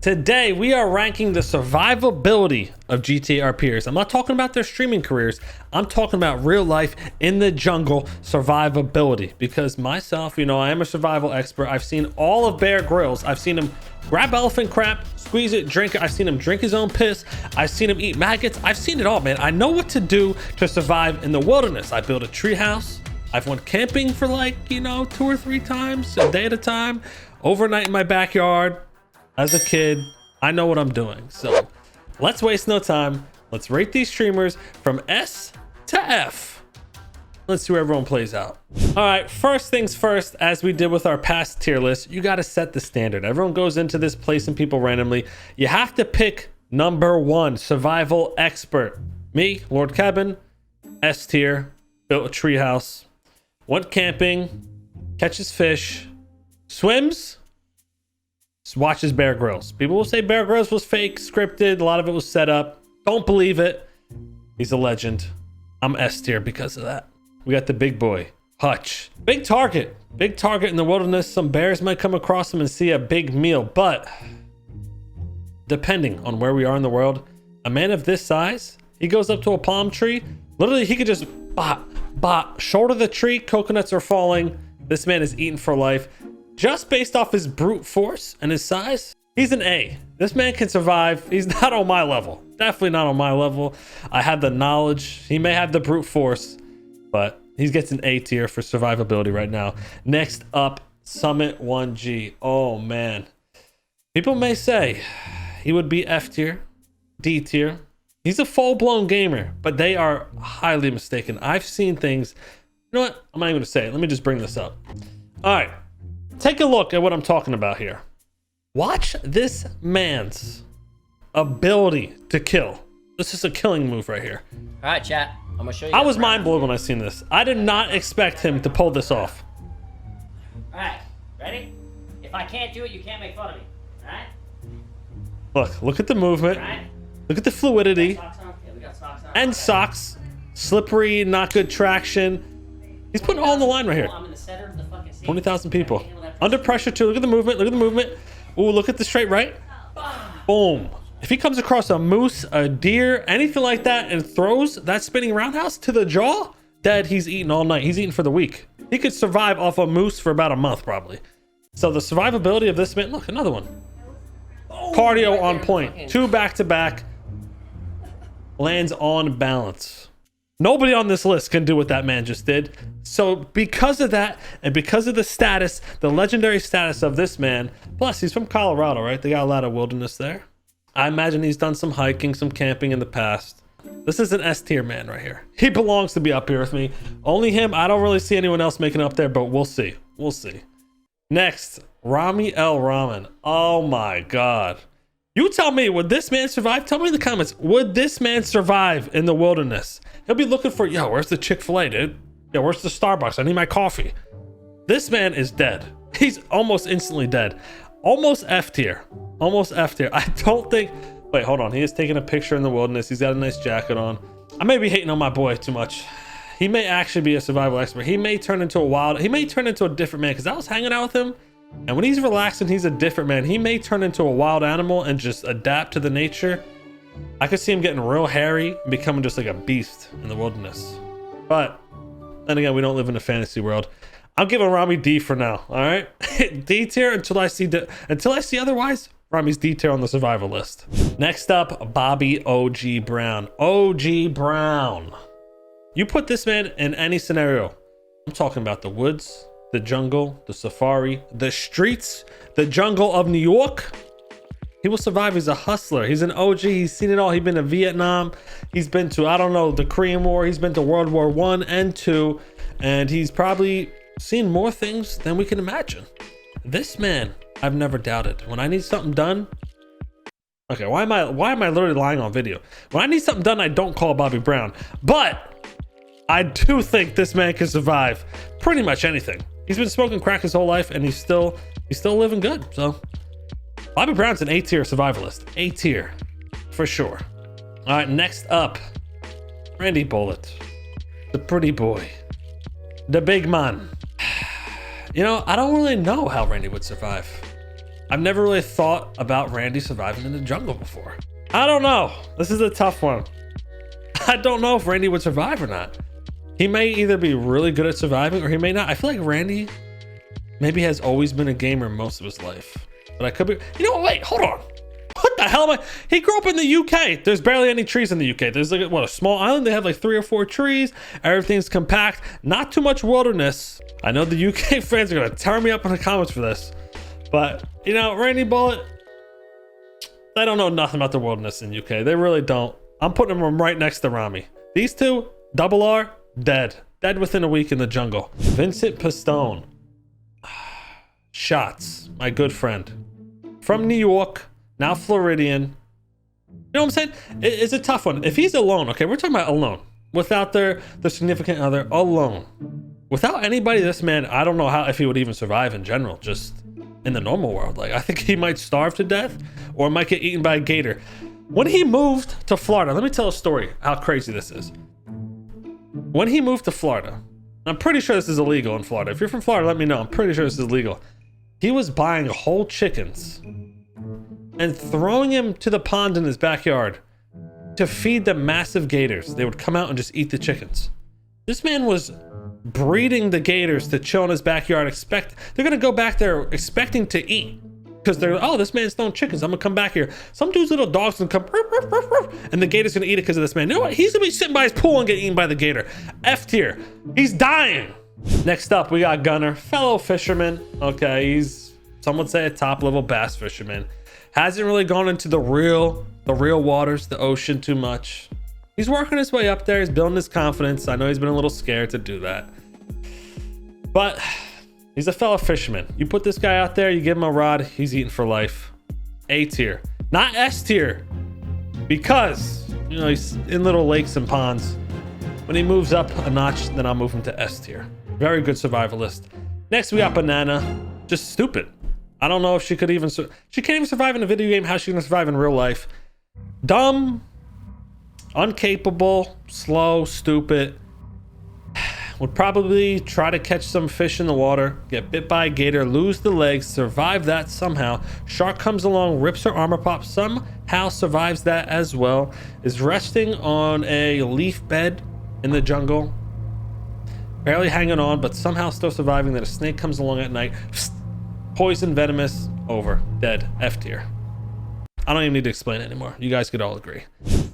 Today, we are ranking the survivability of GTARPers. I'm not talking about their streaming careers. I'm talking about real life in the jungle survivability. Because myself, you know, I am a survival expert. I've seen all of Bear Grylls. I've seen him grab elephant crap, squeeze it, drink it. I've seen him drink his own piss. I've seen him eat maggots. I've seen it all, man. I know what to do to survive in the wilderness. I built a tree house. I've went camping for like, you know, 2 or 3 times, a day at a time, overnight in my backyard. As a kid, I know what I'm doing. So let's waste no time. Let's rate these streamers from S to F. Let's see where everyone plays out. All right, first things first, as we did with our past tier list, you got to set the standard. Everyone goes into this placing people randomly. You have to pick number 1, survival expert. Me, LordKebun, S tier, built a tree house, went camping, catches fish, swims, watches Bear Grylls. People will say Bear Grylls was fake, scripted. A lot of it was set up. Don't believe it. He's a legend. I'm S tier because of that. We got the big boy, Hutch. Big target. Big target in the wilderness. Some bears might come across him and see a big meal. But depending on where we are in the world, a man of this size, he goes up to a palm tree. Literally, he could just shoulder the tree. Coconuts are falling. This man is eaten for life. Just based off his brute force and his size, he's an A. This man can survive. He's not on my level. Definitely not on my level. I have the knowledge. He may have the brute force, but he gets an A tier for survivability right now. Next up, Summit 1G. Oh, man. People may say he would be F tier, D tier. He's a full-blown gamer, but they are highly mistaken. I've seen things. You know what? I'm not even going to say it. Let me just bring this up. All right. Take a look at what I'm talking about here. Watch this man's ability to kill. This is a killing move right here. All right, chat. I'm gonna show you. I was mind blown when I seen this. I did not expect him to pull this off. All right, ready? If I can't do it, you can't make fun of me. All right? Look at the movement. All right. Look at the fluidity. Socks on? Yeah, we got socks on. And socks. Slippery, not good traction. He's putting all on the line right here. I'm in the center of the fucking scene. 20,000 people. Under pressure too. Look at the movement. Look at the movement. Ooh, look at the straight right. Boom. If he comes across a moose, a deer, anything like that, and throws that spinning roundhouse to the jaw, dead. He's eating all night. He's eating for the week. He could survive off a moose for about a month, probably. So the survivability of this man. Look, another one. Cardio on point. 2 back-to-back. Lands on balance. Nobody on this list can do what that man just did. So because of that, and because of the status, the legendary status of this man, plus he's from Colorado, right? They got a lot of wilderness there. I imagine he's done some hiking, some camping in the past. This is an S tier man right here. He belongs to be up here with me. Only him. I don't really see anyone else making it up there, but we'll see. We'll see. Next, Ramee L. Ramen. Oh my God. You tell me, would this man survive? Tell me in the comments, would this man survive in the wilderness? He'll be looking for, yo, where's the Chick-fil-A, dude? Yo, where's the Starbucks? I need my coffee. This man is dead. He's almost instantly dead. Almost F tier. Almost F tier. I don't think... Wait, hold on. He is taking a picture in the wilderness. He's got a nice jacket on. I may be hating on my boy too much. He may actually be a survival expert. He may turn into a wild... He may turn into a different man, because I was hanging out with him. And when he's relaxing, he's a different man. He may turn into a wild animal and just adapt to the nature. I could see him getting real hairy and becoming just like a beast in the wilderness. But then again, we don't live in a fantasy world. I'm giving Ramee D for now. All right, D tier until I see otherwise. Ramee's D tier on the survival list. Next up, Bobby OG Brown. OG Brown. You put this man in any scenario. I'm talking about the woods, the jungle, the safari, the streets, the jungle of New York. He will survive. He's a hustler. He's an OG. He's seen it all. He's been to Vietnam. He's been to, I don't know, the Korean War. He's been to World War I and II. And he's probably seen more things than we can imagine. This man, I've never doubted. When I need something done, okay, why am I literally lying on video? When I need something done, I don't call Bobby Brown. But I do think this man can survive pretty much anything. He's been smoking crack his whole life, and he's still living good. So Bobby Brown's an A tier survivalist. A tier for sure. All right, next up, Randy Bullet, the pretty boy, the big man. You know, I don't really know how Randy would survive. I've never really thought about Randy surviving in the jungle before. I don't know. This is a tough one. I don't know if Randy would survive or not. He may either be really good at surviving or he may not. I feel like Randy maybe has always been a gamer most of his life. But I could be, you know what, wait, hold on. What the hell am I? He grew up in the UK. There's barely any trees in the UK. There's like, what, a small island? They have like 3 or 4 trees. Everything's compact. Not too much wilderness. I know the UK fans are going to tear me up in the comments for this. But, you know, Randy Bullet, they don't know nothing about the wilderness in UK. They really don't. I'm putting them right next to Ramee. These two, double R, dead. Dead within a week in the jungle. Vincent Pistone. Shots, my good friend. From New York, now Floridian. You know what I'm saying? It's a tough one. If he's alone, okay, we're talking about alone. Without their significant other, alone. Without anybody, this man, I don't know how if he would even survive in general, just in the normal world. Like, I think he might starve to death or might get eaten by a gator. When he moved to Florida, let me tell a story how crazy this is. When he moved to Florida, I'm pretty sure this is illegal in Florida. If you're from Florida, let me know. I'm pretty sure this is illegal. He was buying whole chickens and throwing him to the pond in his backyard to feed the massive gators. They would come out and just eat the chickens. This man was breeding the gators to chill in his backyard. They're gonna go back there expecting to eat because they're, oh, this man's throwing chickens. I'm gonna come back here. Some dude's little dog's gonna come, and the gator's gonna eat it because of this man. You know what? He's gonna be sitting by his pool and get eaten by the gator. F tier. He's dying. Next up, we got Gunner, fellow fisherman. Okay, he's, some would say, a top level bass fisherman. Hasn't really gone into the real waters, the ocean too much. He's working his way up there. He's building his confidence. I know he's been a little scared to do that, but he's a fellow fisherman. You put this guy out there, you give him a rod, he's eating for life. A tier, not S tier, because, you know, he's in little lakes and ponds. When he moves up a notch, then I'll move him to S tier. Very good survivalist. Next, we got Banana. Just stupid. I don't know if she could even, she can't even survive in a video game. How's she gonna survive in real life? Dumb, incapable, slow, stupid. Would probably try to catch some fish in the water, get bit by a gator, lose the legs, survive that somehow. Shark comes along, rips her armor pop, somehow survives that as well. Is resting on a leaf bed in the jungle, barely hanging on, but somehow still surviving. Then a snake comes along at night, poison, venomous, over, dead, F tier. I don't even need to explain it anymore. You guys could all agree.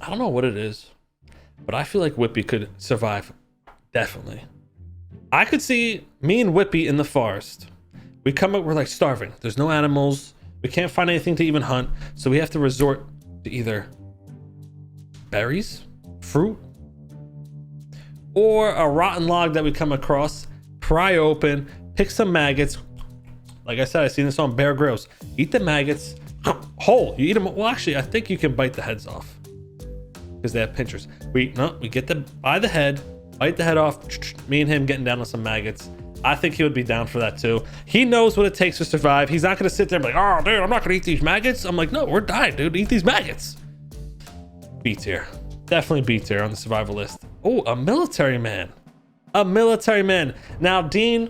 I don't know what it is, but I feel like Whippy could survive, definitely. I could see me and Whippy in the forest. We come up, we're like starving. There's no animals. We can't find anything to even hunt, so we have to resort to either berries, fruit, or a rotten log that we come across, pry open, pick some maggots. Like I said, I seen this on Bear Grylls. Eat the maggots whole. You eat them. Well, actually, I think you can bite the heads off because they have pinchers. We get them by the head, bite the head off. Me and him getting down on some maggots. I think he would be down for that too. He knows what it takes to survive. He's not gonna sit there and be like, oh, dude, I'm not gonna eat these maggots. I'm like, no, we're dying, dude. Eat these maggots. B tier. Definitely B tier on the survival list. Oh, a military man. A military man. Now, Dean,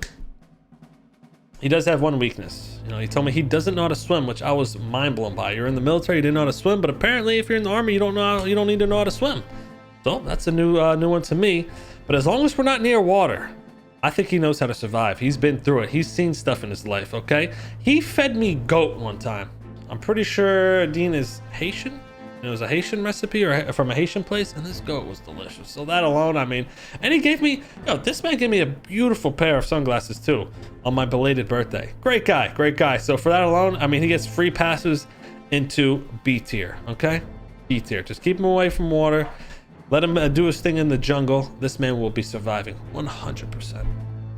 he does have one weakness. You know, he told me he doesn't know how to swim, which I was mind blown by. You're in the military, you didn't know how to swim, but apparently if you're in the army, you don't need to know how to swim. So that's a new one to me. But as long as we're not near water, I think he knows how to survive. He's been through it. He's seen stuff in his life, okay? He fed me goat one time. I'm pretty sure Dean is Haitian. It was a Haitian recipe or from a Haitian place, and this goat was delicious. So that alone, I mean, and he gave me, this man gave me a beautiful pair of sunglasses too on my belated birthday. Great guy, great guy. So for that alone, I mean, he gets free passes into B tier, okay? B tier. Just keep him away from water. Let him do his thing in the jungle. This man will be surviving 100%.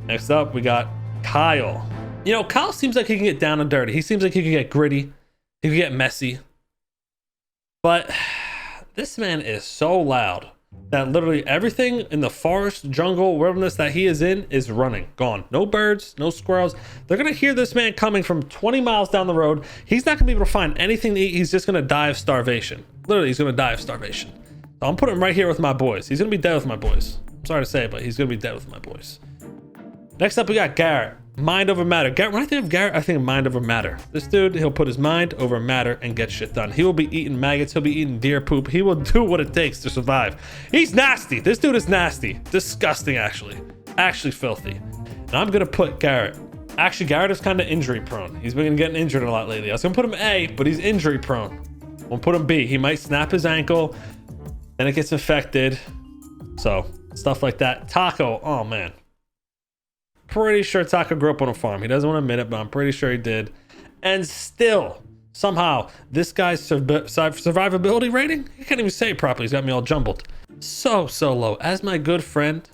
Next up, we got Kyle. You know, Kyle seems like he can get down and dirty. He seems like he can get gritty. He can get messy. But this man is so loud that literally everything in the forest, jungle, wilderness that he is in is running, gone. No birds, no squirrels. They're gonna hear this man coming from 20 miles down the road. He's not gonna be able to find anything to eat. He's just gonna die of starvation. Literally, he's gonna die of starvation. So I'm putting him right here with my boys. He's gonna be dead with my boys. I'm sorry to say, but he's gonna be dead with my boys. Next up, we got Garrett. mind over matter. Garrett, when I think of Garrett, I think of mind over matter. This dude, he'll put his mind over matter and get shit done. He will be eating maggots. He'll be eating deer poop. He will do what it takes to survive. He's nasty. This dude is nasty. Disgusting, actually. Actually filthy. And I'm going to put Garrett. Actually, Garrett is kind of injury prone. He's been getting injured a lot lately. I was going to put him A, but he's injury prone. We'll put him B. He might snap his ankle. Then it gets infected. So, stuff like that. Taco. Oh, man. Pretty sure Taco grew up on a farm. He doesn't want to admit it, but I'm pretty sure he did. And still, somehow, this guy's survivability rating, he can't even say it properly. He's got me all jumbled. So low. As my good friend,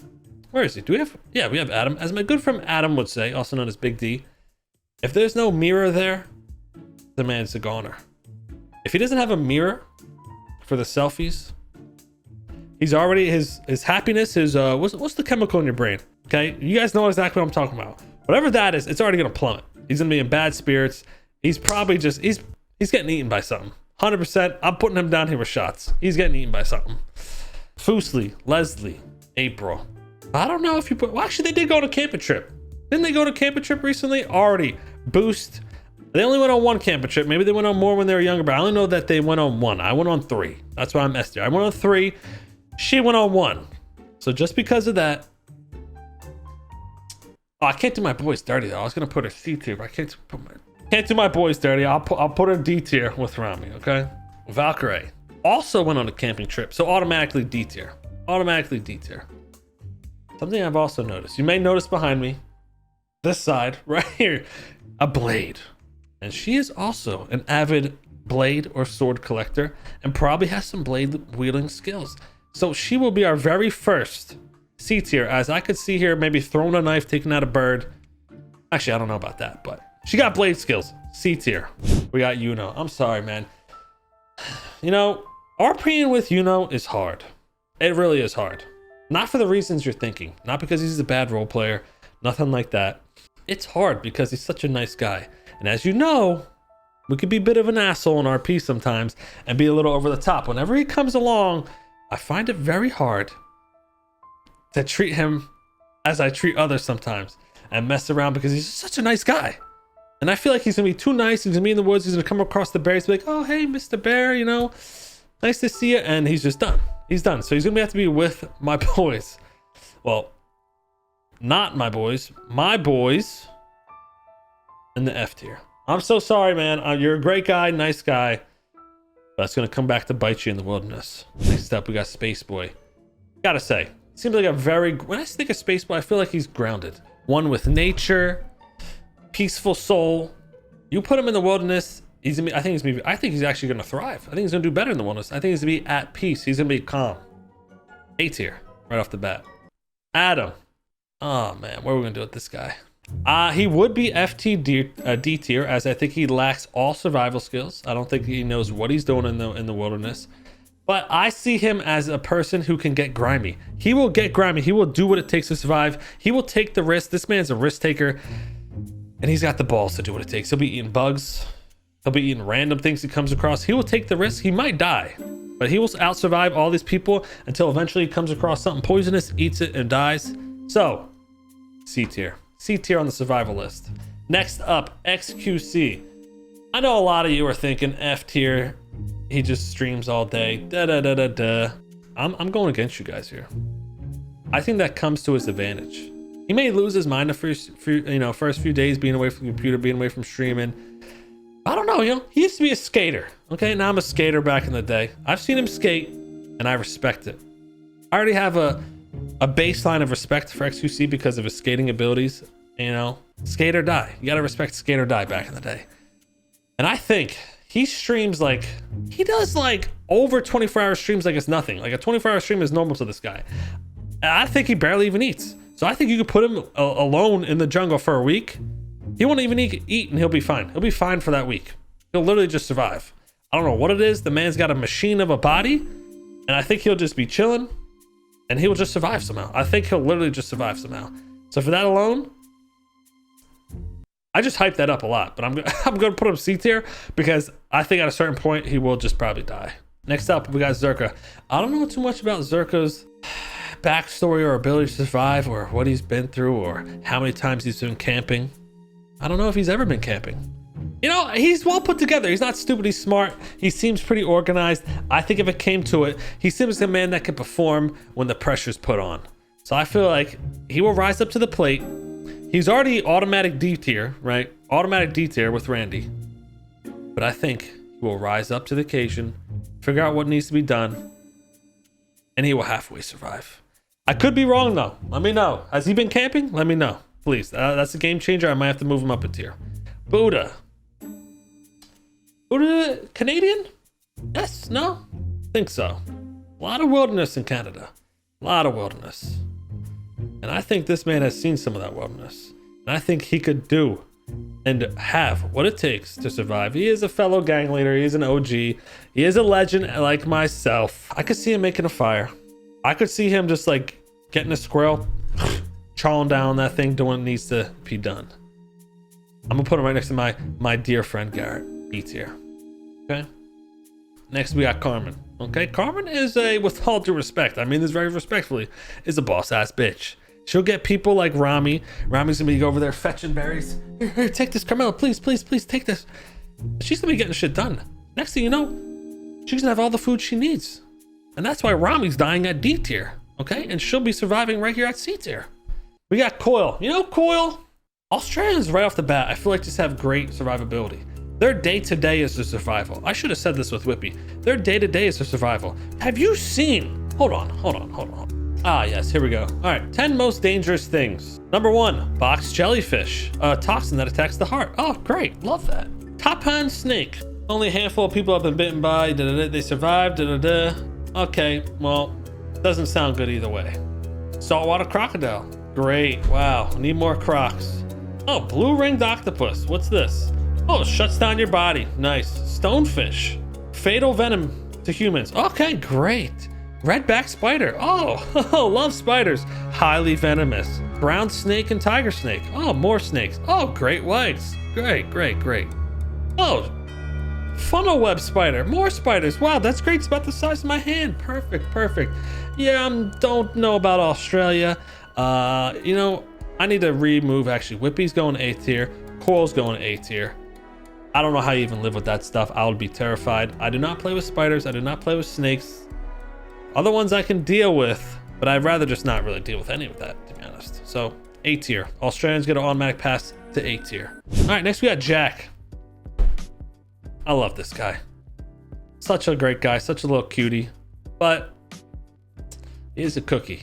where is he? Do we have, yeah, we have Adam. As my good friend Adam would say, also known as Big D, if there's no mirror there, the man's a goner. If he doesn't have a mirror for the selfies, he's already, his happiness, his, what's the chemical in your brain? Okay, you guys know exactly what I'm talking about. Whatever that is, it's already gonna plummet. He's gonna be in bad spirits. He's probably just, he's getting eaten by something. 100%, I'm putting him down here with shots. He's getting eaten by something. Foosley, Leslie, April. I don't know if you put, well, actually they did go on a camping trip. Didn't they go on a camping trip recently? Already, boost. They only went on one camping trip. Maybe they went on more when they were younger, but I only know that they went on one. I went on 3. That's why I'm S tier. I went on 3. She went on 1. So just because of that, oh, I can't do my boys dirty though. I was gonna put her C tier, but I can't do my boys dirty. I'll put her D tier with Ramee. Okay. Valkyrae also went on a camping trip, so automatically D tier. Automatically D tier. Something I've also noticed. You may notice behind me, this side right here, a blade, and she is also an avid blade or sword collector, and probably has some blade wielding skills. So she will be our very first C tier, as I could see here, maybe throwing a knife, taking out a bird. Actually, I don't know about that, but she got blade skills. C tier. We got Yuno. I'm sorry, man. You know, RPing with Yuno is hard. It really is hard. Not for the reasons you're thinking. Not because he's a bad role player. Nothing like that. It's hard because he's such a nice guy. And as you know, we could be a bit of an asshole in RP sometimes and be a little over the top. Whenever he comes along, I find it very hard to treat him as I treat others sometimes and mess around because he's such a nice guy. And I feel like he's gonna be too nice. He's gonna be in the woods. He's gonna come across the bears, be like, oh, hey, Mr. Bear, you know, nice to see you. And he's just done. He's done. So he's gonna have to be with my boys. Well, not my boys in the F tier. I'm so sorry, man. You're a great guy, nice guy, but it's gonna come back to bite you in the wilderness. Next up, we got Spaceboy. Gotta say, seems like a very, when I think of Spaceboy, I feel like he's grounded. One with nature, peaceful soul. You put him in the wilderness, he's gonna be, I think he's actually gonna thrive. I think he's gonna do better in the wilderness. I think he's gonna be at peace. He's gonna be calm. A tier, right off the bat. Adam. Oh man, what are we gonna do with this guy? He would be FT D tier, as I think he lacks all survival skills. I don't think he knows what he's doing in the wilderness. But I see him as a person who can get grimy. He will get grimy. He will do what it takes to survive. He will take the risk. This man's a risk taker, and he's got the balls to do what it takes. He'll be eating bugs. He'll be eating random things he comes across. He will take the risk. He might die, but he will out survive all these people until eventually he comes across something poisonous, eats it, and dies. So, C tier. C tier on the survival list. Next up, XQC. I know a lot of you are thinking F tier. He just streams all day. I'm going against you guys here. I think that comes to his advantage. He may lose his mind the first few days being away from the computer, being away from streaming. I don't know, he used to be a skater. Okay, now I'm a skater back in the day. I've seen him skate, and I respect it. I already have a baseline of respect for XQC because of his skating abilities. Skate or die. You gotta respect skate or die back in the day. And I think he streams he does over 24-hour streams like it's nothing. Like a 24-hour stream is normal to this guy. And I think he barely even eats. So I think you could put him alone in the jungle for a week. He won't even eat and he'll be fine. He'll be fine for that week. He'll literally just survive. I don't know what it is. The man's got a machine of a body, and I think he'll just be chilling and he will just survive somehow. I think he'll literally just survive somehow. So for that alone, I just hyped that up a lot, but I'm going to put him C tier because I think at a certain point he will just probably die. Next up, we got Zerkaa. I don't know too much about Zerkaa's backstory or ability to survive or what he's been through or how many times he's been camping. I don't know if he's ever been camping. You know, he's well put together. He's not stupid, he's smart. He seems pretty organized. I think if it came to it, he seems a man that can perform when the pressure's put on. So I feel like he will rise up to the plate. He's already automatic D tier, right? Automatic D tier with Randy. But I think he will rise up to the occasion, figure out what needs to be done, and he will halfway survive. I could be wrong though. Let me know. Has he been camping? Let me know, please. That's a game changer. I might have to move him up a tier. Buddha, Canadian? Yes, no? Think so. A lot of wilderness in Canada. A lot of wilderness. And I think this man has seen some of that wilderness. And I think he could do and have what it takes to survive. He is a fellow gang leader. He's an OG. He is a legend like myself. I could see him making a fire. I could see him just like getting a squirrel, chawing down that thing, doing what needs to be done. I'm gonna put him right next to my dear friend Garrett, B tier. Okay. Next we got Carmen. Okay, Carmen is with all due respect, I mean this very respectfully, is a boss ass bitch. She'll get people like Ramee. Ramee's gonna be over there fetching berries. Here, take this, Carmela, please, please, please take this. She's gonna be getting shit done. Next thing you know, she's gonna have all the food she needs. And that's why Ramee's dying at D tier. Okay, and she'll be surviving right here at C tier. We got Coil. You know, Coil, Australians right off the bat, I feel like just have great survivability. Their day-to-day is the survival. I should have said this with Whippy. Their day-to-day is the survival. Have you seen? Hold on. Ah, yes, here we go. All right, 10 most dangerous things. Number 1, box jellyfish. A toxin that attacks the heart. Oh, great, love that. Top hand snake. Only a handful of people have been bitten by. They survived. Okay, well, doesn't sound good either way. Saltwater crocodile. Great, wow, need more crocs. Oh, blue ringed octopus. What's this? Oh, it shuts down your body. Nice. Stonefish. Fatal venom to humans. Okay, great. Redback spider. Oh, love spiders. Highly venomous. Brown snake and tiger snake. Oh, more snakes. Oh, great whites. Great. Oh, funnel web spider. More spiders. Wow, that's great. It's about the size of my hand. Perfect. Yeah, don't know about Australia. You know, I need to remove, actually. Whippy's going A tier. Coil's going A tier. I don't know how you even live with that stuff. I would be terrified. I do not play with spiders. I do not play with snakes. Other ones I can deal with, but I'd rather just not really deal with any of that, to be honest. So, A tier. Australians get an automatic pass to A tier. All right, next we got Jack. I love this guy. Such a great guy, such a little cutie, but he is a cookie.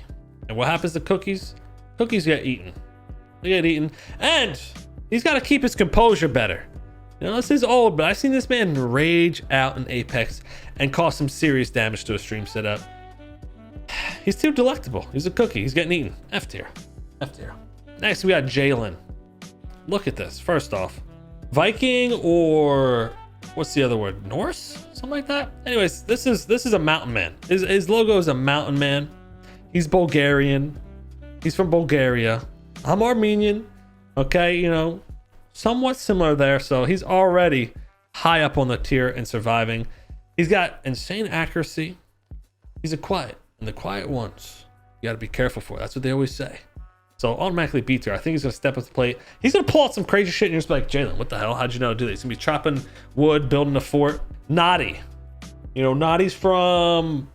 And what happens to cookies? Cookies get eaten. They get eaten, and he's got to keep his composure better. You know, this is old, but I've seen this man rage out in Apex and cause some serious damage to a stream setup. He's too delectable. He's a cookie. He's getting eaten. F tier. Next, we got Jalen. Look at this. First off, Viking, or what's the other word? Norse? Something like that? Anyways, this is a mountain man. His logo is a mountain man. He's Bulgarian. He's from Bulgaria. I'm Armenian. Okay, you know, somewhat similar there. So he's already high up on the tier in surviving. He's got insane accuracy. He's a quiet, and the quiet ones, you got to be careful for. That's what they always say. So automatically B tier. I think he's gonna step up the plate. He's gonna pull out some crazy shit, and you're just like, Jalen, what the hell? How'd you know to do this? He's gonna be chopping wood, building a fort. Noddy. You know, Noddy's from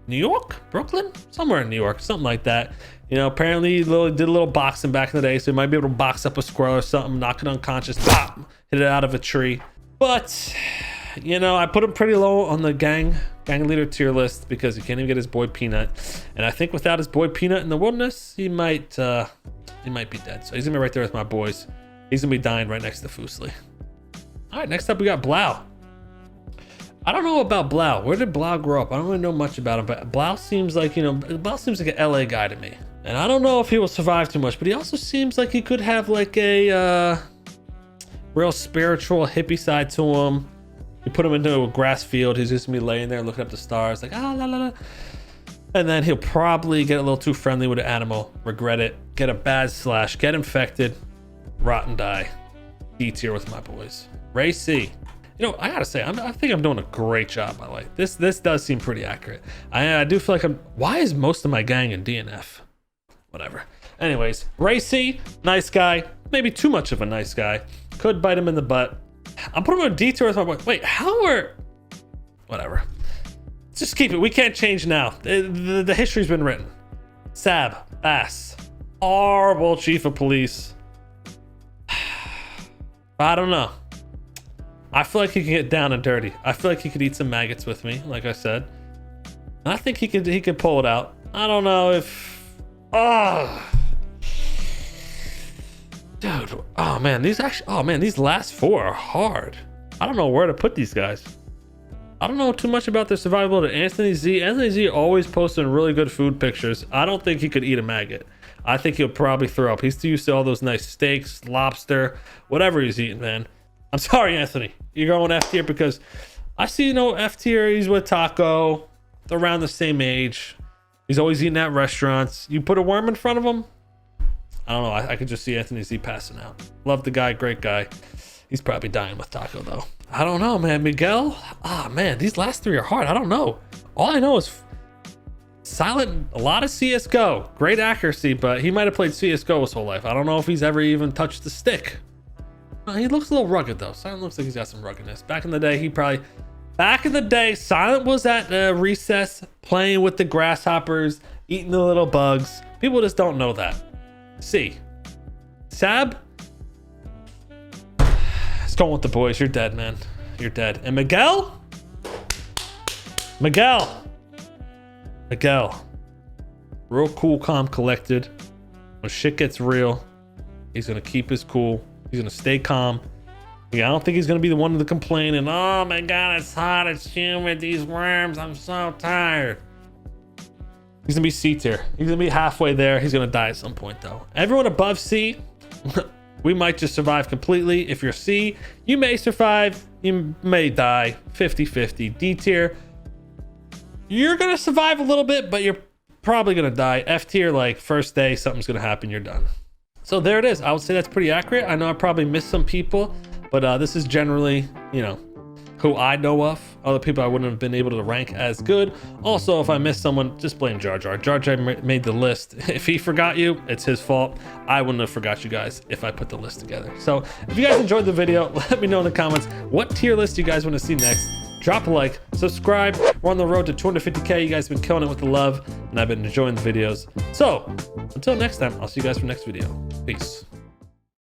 New York, Brooklyn, somewhere in New York, something like that. You know, apparently he did a little boxing back in the day, so he might be able to box up a squirrel or something, knock it unconscious, pop, hit it out of a tree. But, you know, I put him pretty low on the gang leader tier list because he can't even get his boy Peanut. And I think without his boy Peanut in the wilderness, he might be dead. So he's gonna be right there with my boys. He's gonna be dying right next to Foosley. All right, next up we got Blau. I don't know about Blau. Where did Blau grow up? I don't really know much about him, but Blau seems like, you know, Blau seems like an LA guy to me. And I don't know if he will survive too much, but he also seems like he could have like a real spiritual hippie side to him. You put him into a grass field, he's just gonna be laying there looking up the stars like, ah, la, la, la. And then he'll probably get a little too friendly with an animal, regret it, get a bad slash, get infected, rot and die. D tier with my boys. Racy. You know, I gotta say, I think I'm doing a great job, by the way. This does seem pretty accurate. I do feel like why is most of my gang in DNF? Whatever. Anyways, Racy, nice guy. Maybe too much of a nice guy. Could bite him in the butt. I'm putting him on a detour with my boy. Wait, how are... Whatever. Just keep it. We can't change now. The history's been written. Saab, ass. Horrible chief of police. I don't know. I feel like he can get down and dirty. I feel like he could eat some maggots with me, like I said. And I think he could pull it out. I don't know if... Dude, oh man, these last 4 are hard. I don't know where to put these guys. I don't know too much about their survivability. AnthonyZ. AnthonyZ always posting really good food pictures. I don't think he could eat a maggot. I think he'll probably throw up. He's used to all those nice steaks, lobster, whatever he's eating, man. I'm sorry, Anthony. You're going F tier because I see, you know, F tier. He's with Taco. They're around the same age. He's always eating at restaurants. You put a worm in front of him, I don't know. I could just see AnthonyZ passing out. Love the guy. Great guy. He's probably dying with Taco, though. I don't know, man. Miguel? Ah, man. These last 3 are hard. I don't know. All I know is Silent, a lot of CSGO. Great accuracy, but he might have played CSGO his whole life. I don't know if he's ever even touched the stick. He looks a little rugged, though. Silent looks like he's got some ruggedness. Back in the day, Silent was at recess playing with the grasshoppers, eating the little bugs. People just don't know that. C. Saab? Let's go with the boys. You're dead, man. You're dead. And Miguel? Miguel. Real cool, calm, collected. When shit gets real, he's going to keep his cool. He's going to stay calm. Yeah, I don't think he's going to be the one to complain and, oh my God, it's hot, it's humid, these worms, I'm so tired. He's going to be C tier. He's going to be halfway there. He's going to die at some point, though. Everyone above C, we might just survive completely. If you're C, you may survive. You may die. 50-50. D tier, you're going to survive a little bit, but you're probably going to die. F tier, like first day, something's going to happen. You're done. So there it is. I would say that's pretty accurate. I know I probably missed some people, but this is generally, you know, who I know of. Other people I wouldn't have been able to rank as good. Also, if I missed someone, just blame Jar Jar. Jar Jar made the list. If he forgot you, it's his fault. I wouldn't have forgot you guys if I put the list together. So if you guys enjoyed the video, let me know in the comments what tier list you guys want to see next. Drop a like, subscribe. We're on the road to 250K. You guys have been killing it with the love, and I've been enjoying the videos. So until next time, I'll see you guys for the next video. Peace.